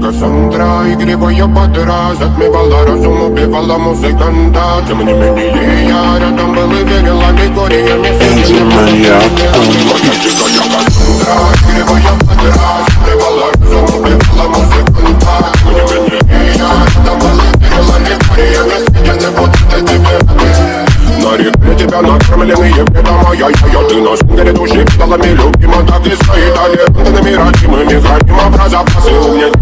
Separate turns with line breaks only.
Кассандра, игривая подра, затмевала разум, убивала музыканта. Тем не менее я рядом был и верил аллегориями.
Энди Маньяк.
Моя дикая Кассандра, игривая подра, затмевала разум, убивала музыканта. Тем не менее я рядом был и верил аллегориями. Я не буду для тебя. На реке тебя накормленные беда моя. Ты наш горит души, педалами любима, так и стоит. Талентами родимыми храним образа посыл мне.